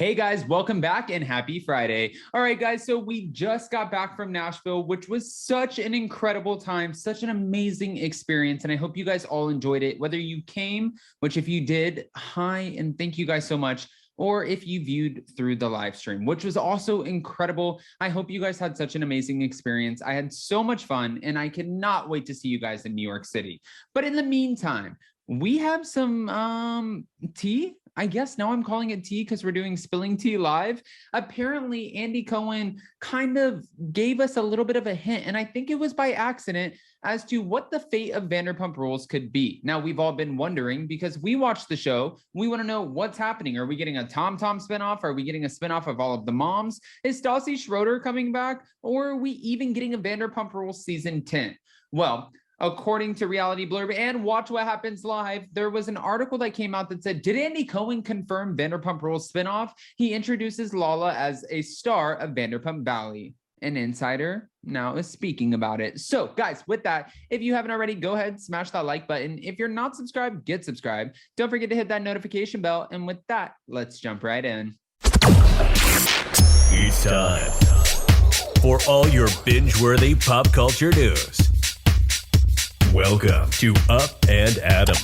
Hey guys, welcome back and happy Friday. All right, guys, so we just got back from Nashville, which was such an incredible time, such an amazing experience. And I hope you guys all enjoyed it, whether you came, which if you did, hi, and thank you guys so much. Or if you viewed through the live stream, which was also incredible. I hope you guys had such an amazing experience. I had so much fun and I cannot wait to see you guys in New York City. But in the meantime, we have some tea. I guess now I'm calling it tea because we're doing Spilling Tea Live. Apparently, Andy Cohen kind of gave us a little bit of a hint, and I think it was by accident, as to what the fate of Vanderpump Rules could be. Now, we've all been wondering because we watched the show. We want to know what's happening. Are we getting a Tom spinoff? Are we getting a spinoff of all of the moms? Is Stassi Schroeder coming back? Or are we even getting a Vanderpump Rules season 10? Well, according to Reality Blurb and Watch What Happens Live, there was an article that came out that said, did Andy Cohen confirm Vanderpump Rules spinoff? He introduces Lala as a star of Vanderpump Valley. An insider now is speaking about it. So guys, with that, if you haven't already, go ahead, smash that like button. If you're not subscribed, get subscribed. Don't forget to hit that notification bell. And with that, let's jump right in. It's time for all your binge-worthy pop culture news. Welcome to Up and Adam.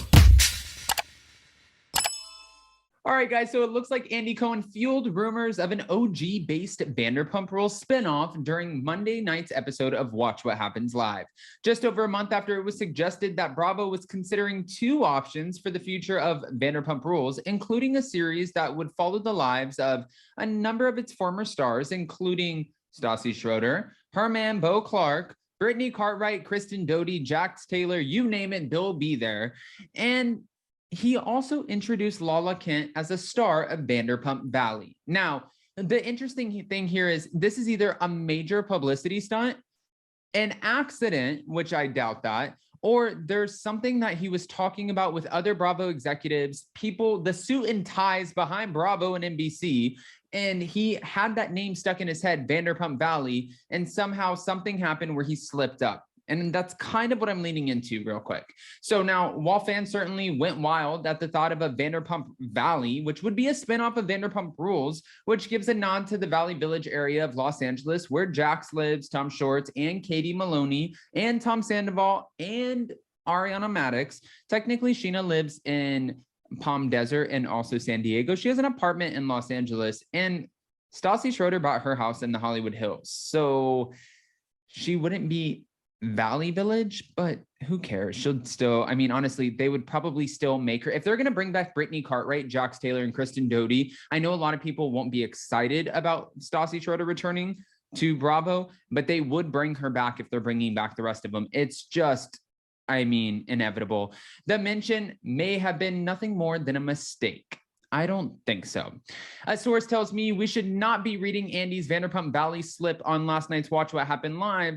All right, guys, so it looks like Andy Cohen fueled rumors of an OG-based Vanderpump Rules spinoff during Monday night's episode of Watch What Happens Live. Just over a month after it was suggested that Bravo was considering two options for the future of Vanderpump Rules, including a series that would follow the lives of a number of its former stars, including Stassi Schroeder, her man Beau Clark, Brittany Cartwright, Kristen Doty, Jax Taylor, you name it, they'll be there. And he also introduced Lala Kent as a star of Vanderpump Valley. Now, the interesting thing here is this is either a major publicity stunt, an accident, which I doubt that, or there's something that he was talking about with other Bravo executives, people, the suit and ties behind Bravo and NBC, and he had that name stuck in his head, Vanderpump Valley, and somehow something happened where he slipped up. And that's kind of what I'm leaning into real quick. So now, while fans certainly went wild at the thought of a Vanderpump Valley, which would be a spinoff of Vanderpump Rules, which gives a nod to the Valley Village area of Los Angeles, where Jax lives, Tom Shorts, and Katie Maloney, and Tom Sandoval, and Ariana Madix. Technically, Scheana lives in Palm Desert and also San Diego. She has an apartment in Los Angeles, and Stassi Schroeder bought her house in the Hollywood Hills. So she wouldn't be Valley Village, but who cares? She'll still, I mean, honestly, they would probably still make her. If they're going to bring back Brittany Cartwright, Jax Taylor, and Kristen Doty, I know a lot of people won't be excited about Stassi Schroeder returning to Bravo, but they would bring her back if they're bringing back the rest of them. It's just, I mean, inevitable. The mention may have been nothing more than a mistake. I don't think so. A source tells me we should not be reading Andy's Vanderpump Valley slip on last night's Watch What Happens Live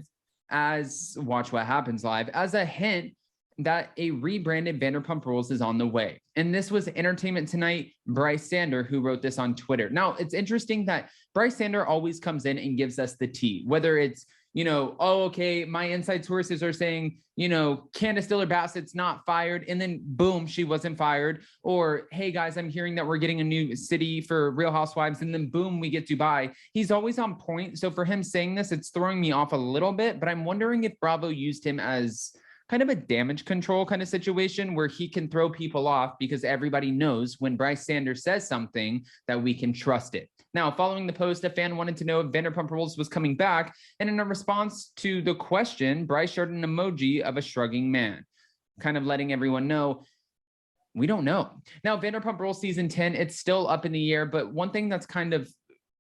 as a hint that a rebranded Vanderpump Rules is on the way. And this was Entertainment Tonight, Bryce Sander, who wrote this on Twitter. Now, it's interesting that Bryce Sander always comes in and gives us the tea, whether it's, you know, oh, okay, my inside sources are saying, you know, Candace Diller Bassett's not fired, and then boom, she wasn't fired. Or, hey guys, I'm hearing that we're getting a new city for Real Housewives, and then boom, we get Dubai. He's always on point. So for him saying this, it's throwing me off a little bit, but I'm wondering if Bravo used him as kind of a damage control kind of situation where he can throw people off because everybody knows when Bryce Sanders says something that we can trust it. Now, following the post, a fan wanted to know if Vanderpump Rules was coming back, and in a response to the question, Bryce shared an emoji of a shrugging man, kind of letting everyone know we don't know. Now, Vanderpump Rules season 10, it's still up in the air, but one thing that's kind of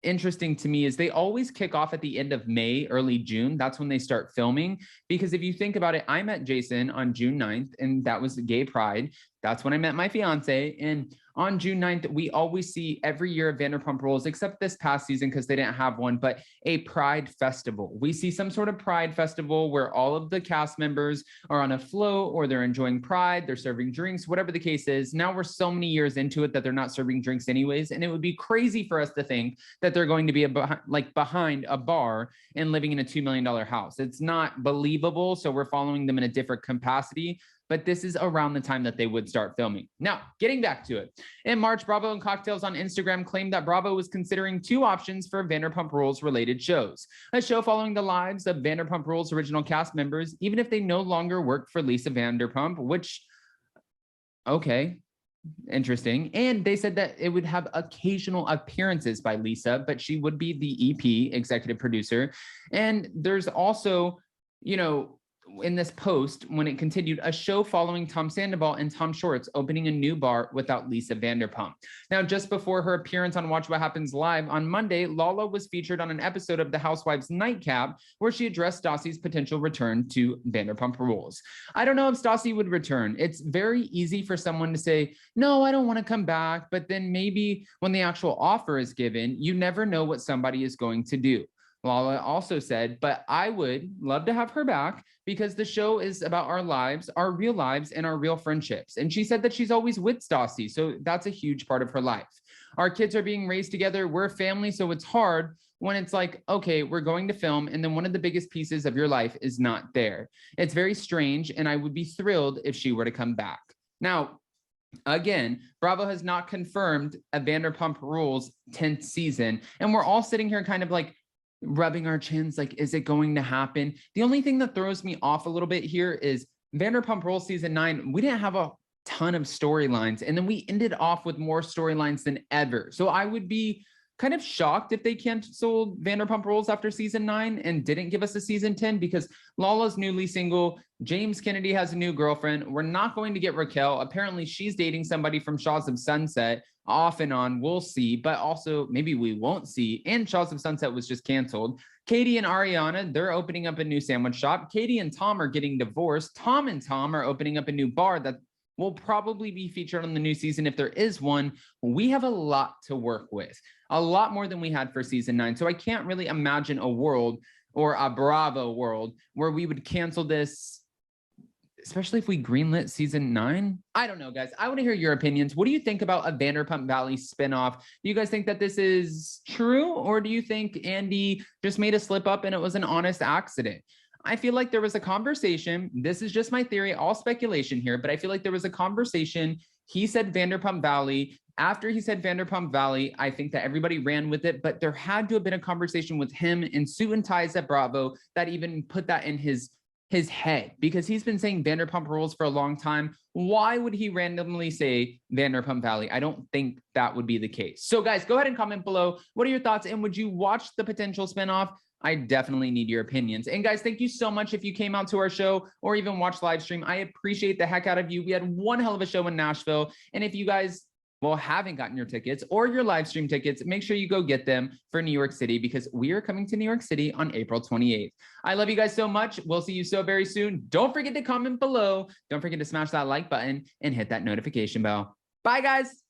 interesting to me is they always kick off at the end of May, early June. That's when they start filming. Because if you think about it, I met Jason on June 9th, and that was Gay Pride. That's when I met my fiance. And on June 9th, we always see every year of Vanderpump Rules, except this past season because they didn't have one, but a Pride Festival. We see some sort of Pride Festival where all of the cast members are on a float or they're enjoying Pride, they're serving drinks, whatever the case is. Now we're so many years into it that they're not serving drinks anyways. And it would be crazy for us to think that they're going to be behind a bar and living in a $2 million house. It's not believable. So we're following them in a different capacity. but this is around the time that they would start filming. Now, getting back to it. In March, Bravo and Cocktails on Instagram claimed that Bravo was considering 2 options for Vanderpump Rules related shows. A show following the lives of Vanderpump Rules original cast members, even if they no longer work for Lisa Vanderpump, which, okay, interesting. And they said that it would have occasional appearances by Lisa, but she would be the EP, executive producer. And there's also, you know, in this post, when it continued, a show following Tom Sandoval and Tom Shorts opening a new bar without Lisa Vanderpump. Now, just before her appearance on Watch What Happens Live on Monday, Lala was featured on an episode of The Housewives Nightcap, where she addressed Stassi's potential return to Vanderpump Rules. I don't know if Stassi would return. It's very easy for someone to say, no, I don't want to come back. But then maybe when the actual offer is given, you never know what somebody is going to do. Lala also said, but I would love to have her back because the show is about our lives, our real lives, and our real friendships. And she said that she's always with Stassi, so that's a huge part of her life. Our kids are being raised together. We're a family, so it's hard when it's like, okay, we're going to film, and then one of the biggest pieces of your life is not there. It's very strange, and I would be thrilled if she were to come back. Now, again, Bravo has not confirmed a Vanderpump Rules 10th season, and we're all sitting here kind of like, rubbing our chins like, is it going to happen? The only thing that throws me off a little bit here is Vanderpump Rules season 9, we didn't have a ton of storylines, and then we ended off with more storylines than ever. So I would be kind of shocked if they canceled Vanderpump Rules after season 9 and didn't give us a season 10, because Lala's newly single. James Kennedy has a new girlfriend. We're not going to get Raquel. Apparently she's dating somebody from Shaws of Sunset, off and on. We'll see, but also maybe we won't see. And Shaws of Sunset was just canceled. Katie and Ariana, they're opening up a new sandwich shop. Katie and Tom are getting divorced. Tom and Tom are opening up a new bar that will probably be featured on the new season if there is one. We have a lot to work with, a lot more than we had for season 9. So I can't really imagine a world, or a Bravo world, where we would cancel this, especially if we greenlit season 9. I don't know, guys. I want to hear your opinions. What do you think about a Vanderpump Valley spinoff? Do you guys think that this is true, or do you think Andy just made a slip up and it was an honest accident? I feel like there was a conversation. This is just my theory, all speculation here, but I feel like there was a conversation. He said Vanderpump Valley. After he said Vanderpump Valley, I think that everybody ran with it, but there had to have been a conversation with him in Suit and Ties at Bravo that even put that in his head, because he's been saying Vanderpump Rules for a long time. Why would he randomly say Vanderpump Valley? I don't think that would be the case. So guys, go ahead and comment below. What are your thoughts? And would you watch the potential spinoff? I definitely need your opinions. And guys, thank you so much if you came out to our show or even watched live stream. I appreciate the heck out of you. We had one hell of a show in Nashville. And if you guys, well, haven't gotten your tickets or your live stream tickets, make sure you go get them for New York City, because we are coming to New York City on April 28th. I love you guys so much. We'll see you so very soon. Don't forget to comment below. Don't forget to smash that like button and hit that notification bell. Bye, guys.